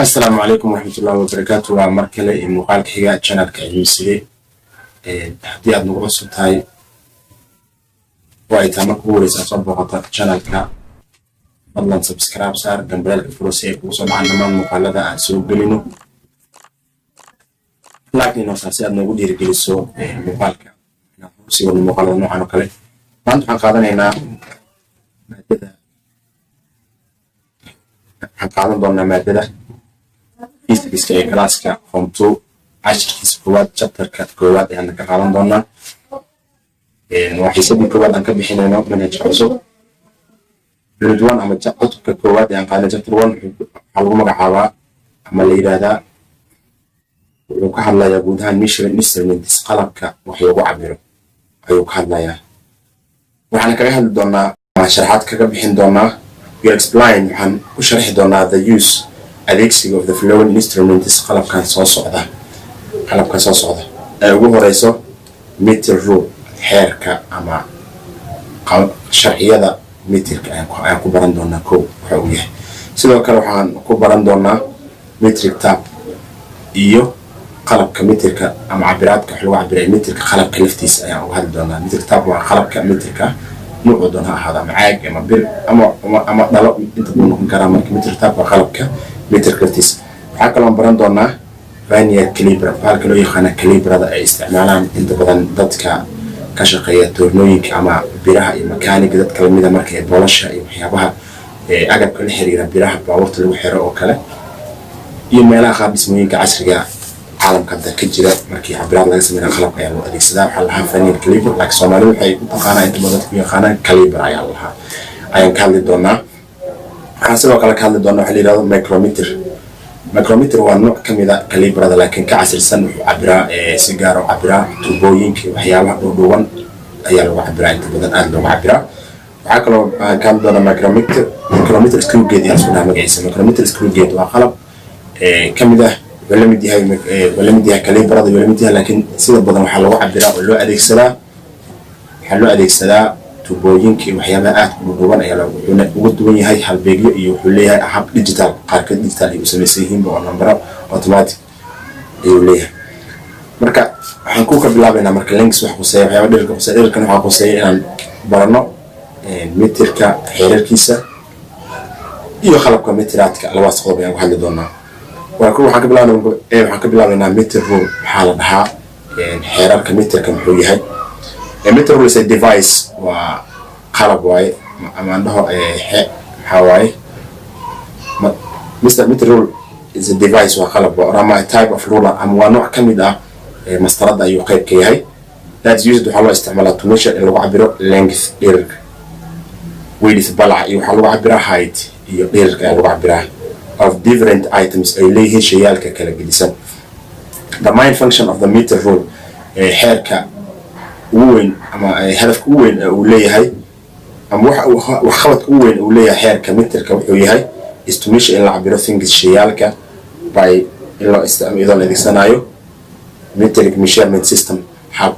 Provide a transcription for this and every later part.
السلام عليكم ورحمة الله وبركاته. ومركلة مقالك حقا channel كعيمسي هدي أدنو غصو تاي وإيتا مكبوريس أصبغة channel كا فضلا سبسكرايب سار جنبالك فروسيك وصل عنا من مقالة أسوق بلينو لكن نوصل أدنو قدير جلسو مقالك نفسي والمقالة نوعا وكالي فأنتو حنقادنا هنا مادة حنقادنا دونا مادة fiiska ee galaaska form 2 cashirkiisa koowaad chapterka koowaad ee aan ka qaadan doonaa xiisadii koowaad aan ka bixinayno manhajka cusub grade 1 ama chapterka koowaad ee aan qaadanay chapter 1 waxaa lagu magacaabaa ama la yiraahdaa wuxuu ka hadlayaa guud ahaan measuring instruments qalabka wax lagu cabiro ayuu ka hadlayaa waxaan kaga hadli doonaa sharaxaad kaga bixin doonaa we'll explain waxaan u sharxi doonaa the use adeegsiga of the following instruments qalabkan soo socda ee ugu horeyso meter rule xeerka ama sharciyada meterka aan ku baran doonaa waxa uu yahay sidoo kale waxaan ku baran doonaa metric tab iyo qalabka meterka ama cabiraadka wax lagu cabiray meterka qalabka laftiisa ayaan uga hadli doonaa metric tab waa qalabka meterka nuucu doona ha ahaada ama caag ama bir ama dhalo inta uu noqon karaa marka metric tab waa qalabka meter كرتيس وحكلم برندونا فانيا كاليبرا فهالكلو يخانا كاليبرا أي استعمالان أنت بدن ضدك كشقية تورنويك أما براها مكانك ضد كلمة مركي بولشة يحيابها أجب كل حريرة براها باورت الوحيرة أو كلا يوم لا خاب اسمه كعشر عالم كذا كجرا مركي عبرات لازم من الخلق يعني الاستدعاء حلها فانيا كاليبرا لكن سومالو حي تقانا أنت بدن يخانا كاليبرا يا الله أيام كالي دونا حاسبه كلا كهذا دونا حلي هذا مايكرومتر هو نوع كمية كاليبر هذا لكن كعسر سن عبرة سيجارة وعبرة تبوين وحياة دوان أيام وعبرة أنت بدن أهل وعبرة وعقله كان دونا مايكرومتر سكرو جيد يسمونها مجلس مايكرومتر سكرو جيد وعقله كمية ولا مديها كاليبر هذا ولا مديها لكن سيد بدن وحلو عبرة ولو أديك سلا تبوينك وحيابات دوان أيام ودوان هاي هالبيجي يحليها أحب ديجيتال قارك ديجيتال يسميهم بنمبر أوتوماتيك يوليها مركا حنكوك بلابنا مركا لينكس وحقوسية وحيابات ديرك كانوا حقوسية إن برنو متركا حيركيسة خلقك متراتك على واسطة بيان وحل دونا وكل حكى بلابنا متر رول حالها حيرك متركا محوي هاي meter rule is a device وقلب واي أما عنده حواي meter rule is a device وقلب ورما type of ruler أما نوع كميدا مسترد أي قيد كيهاي that's used وحلو استعمالات to measure اللي عبره length إيرك width بلع يحلو عبره height إيرك اللي عبره of different items اللي هي شيء كلا جديسا the main function of the meter rule حركة وين أما هدف وين وليه هاي أما وخلط وين وليه حير كمتر كوحوي هاي استمشي إلى عبارة things شيالك باي إلا استعمل إذا الذي صنعيه مترك measurement system حب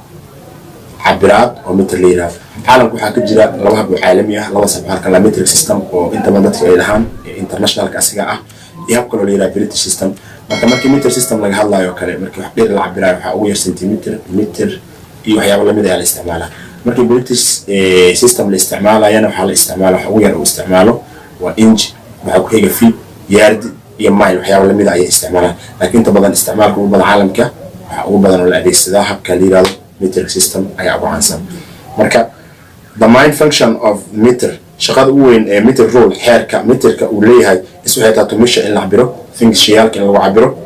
عبارات أو متر ليرة عالم كل حاجة جرا الله بعالمية الله سبحانه كلا مترك system وإنت ما بدك إلهام international كأسياء يبقى ليرة British system مركب متر system لك هلا يوكله مركب حبير العبارة حوير سنتيمتر متر وحياة ولا مدى على استعماله مركب بريتش سيستم الاستعماله يعني وحال استعماله حوير أو استعماله وإنج وحكو هيك في يارد يمايل وحياة ولا مدى على استعماله لكن أنت بدن استعمالك وبدن عالمك وبدن ولا أدي استداحة كليرا متر سيستم أي عبارة عن سم مركب the main function of meter شغال وين meter rule حركة متر كأوليها اسمه هي تمشي اللي عبره things شيال كأنه عبره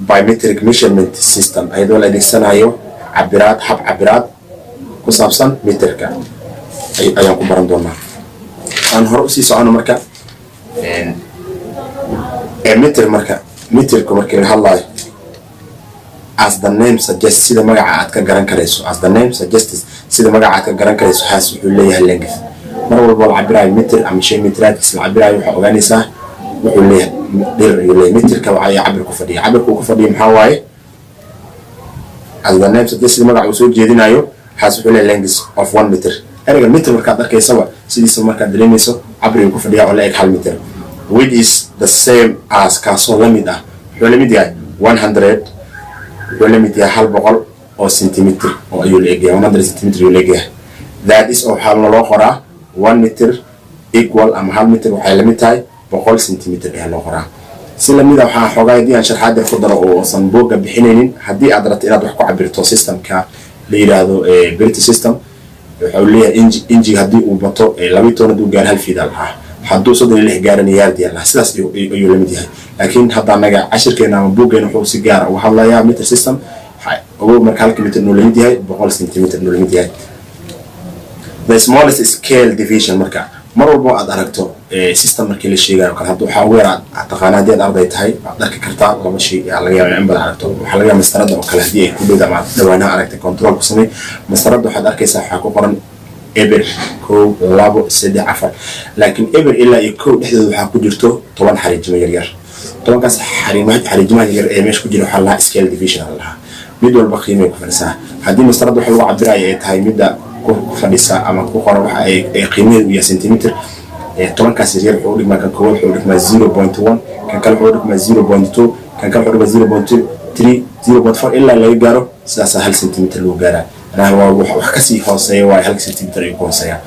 by metric measurement system هيدول أدي السنة أيوه عبرات حب عبرات كسابسن متركا أيام كبران دونا أنا هرؤسي سؤال مركا متر مركا كمركا هالله as the name suggests سيدا مقعات كجران كريسو as the name suggests سيدا مقعات كجران كريسو حاسس يقوليه هاللينجث مرة والله العبراء متر عم شيء مترات بس العبراء يحققاني ساه ويقوليه دير يقوليه متر كوعي عبر كفدي محاواي as the name suggests the magac soo jeedinayo xasuu leeyahay length of 1 meter erayga meter marka dadka soo sidii marka dareemayso cabriga ku fadhiya oo la eg 1 meter width is the same as kaasoo la mid ah wuxuu la mid yahay 100 wuxuu la mid yahay 100 oo centimeter oo ayuu leeyahay 100 centimeter ayuu leeyahay that is oo xal loo qoraa 1 meter equal ama 1 meter waxay la mid tahay 100 centimeter ee loo qoraa si la mid ah waxaan xogaa hadii aan sharaxaad ku daro oo san booga bixinaynin hadii aad rabto inaad wax ku cabirto systemka la yiraahdo British system wuxuu leeyahay inji hadii uu bato 12 uu gaar hal fiidal ah hadduu 36 gaaran yaardi Allah sidaas ayuu la mid yahay laakiin hadda anaga cashirkeena ama boogeena wuxuu si gaar ah u hadlayaa meter system oo marka halka meter noo la mid yahay 100 centimeter noo la mid yahay the smallest scale division marka mar walba aad aragto system markii la sheegayo kala haduu waxa weerar taqaanaad aad arday tahay aad arki kartaa laba shay laga yaabo in badan aragto waxa laga yaabaa mastarada oo kala hadii ay ku dhawaan dhawaana aragtay control ku samee mastarada waxaad arkaysaa waxa ku qoran eber ko labo saddex afar laakiin eber ilaa iyo ko dhexdooda waxa ku jirto 10 xariijimo yar yar 10kaas xariijimo yar ee meesha ku jira waxa la scale division lahaa mid walba qiimo ku fadhisaa hadii mastarada waxa lagu cabirayo ay tahay midda ku fadhisaa ama ku qoran waxa ay qiimaheedu yahay centimeter 10kaas yar wuxuu dhigmaa kan koowaad wuxuu dhigmaa 0.1 kan kale wuxuu dhigmaa 0.2 kan kale wuxuu dhigmaa 0.3 0.4 ilaa laga gaaro sidaas hal centimeter loo gaaraa أنا wax ka sii hooseeyo waa hal centimeter ay ku hooseeyaa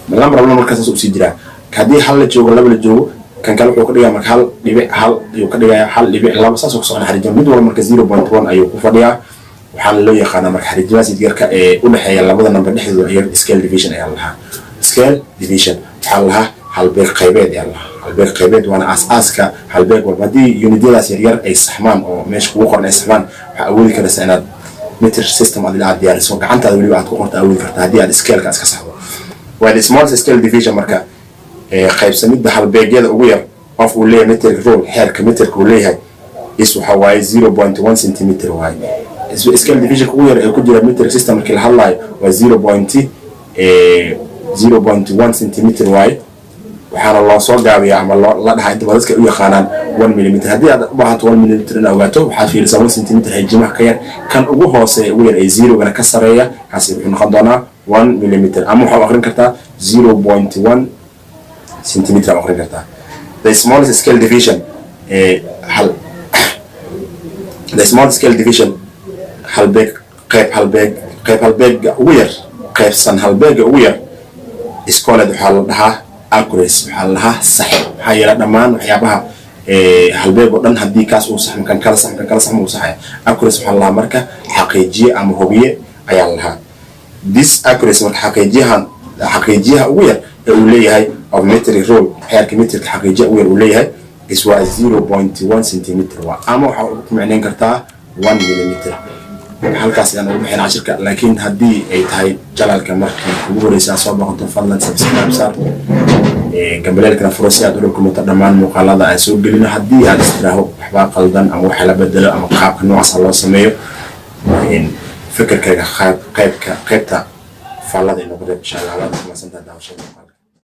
lambar markaas uu sii jira kadii hal la joogo laba la joogo kan kale wuxuu ka dhigaa marka hal dhibic hal ayuu ka dhigaa hal dhibic laba saas oo soo xariijin mid walba marka 0.1 ayuu ku fadhiyaa waxaan loo yaqaanaa marka xariijimaasi yarka ee u dhaxeeya labada number dhexdooda ayaa scale division ayaa lahaa scale division waxa lahaa hal beeg qaybeed ayaa lahaa hal beeg qaybeed waana aasaaska hal beeg walba hadii unityadaas yar ay saxmaan oo meesha kugu qoran ay saxmaan waxa awoodi karaysaa inaad meter system adila diyaariso gacantaada waliba aad ku qorto awood kartaa hadii aad scale ka iska saxdo waa the small scale division marka qaybsamida hal beegyada ugu yar qof uu leeyahay meter rule heerka meterka uu leeyahay is waxa waaye 0.1 cm waaye scale division ugu yar ee ku jira meter system markii la hadlayo waa 0.1 cm waaye waxaana loo soo gaabiyaa ama la dhahay inta dadka u yaqaanaan 1 mm hadii aad u baahato 1 mm in ogaato waxa fiirisa 1 cm xajmaha ka yar kan ugu hooseeya ugu yar ay 0 gana ka sareeya kaasi wuxuu noqon doonaa 1 mm ama waxa akhrin kartaa 0.1 cm akhrin kartaa the smallest scale division the smallest scale division halbeeg ugu yar qaybsan halbeega ugu yar iskoolad waxa la dhahaa accuracy waxa la dhahaa sax waxa yara dhamaan waxyaabaha halbeeg oo dhan hadii kaas uu sax kan kala sax uu saxay accuracy waxa la marka xaqiijiye ama hubiye ayaa la dhahaa this accuracy marka xaqiijiyaha ugu yar ee uu leeyahay of meter rule heerka meterka xaqiijiyaha ugu yar uu leeyahay is waa 0.1 cm ama waxa uu ku macneyn kartaa 1 mm halkaas ayaan ugu bixin cashirka laakiin hadii ay tahay jalaalka markii ugu horeysa soo baqato fadlan subscribe saar gambaleelka furasi aad u rukumata dhamaan muuqaalada aan soo gelino hadii aad istiraaho waxba qaldan ama wax la bedelo ama qaabka noocaas loo sameeyo fikirkaaga qaybta faalada inoo qoro insha Allah waa ku maasantahay daawashada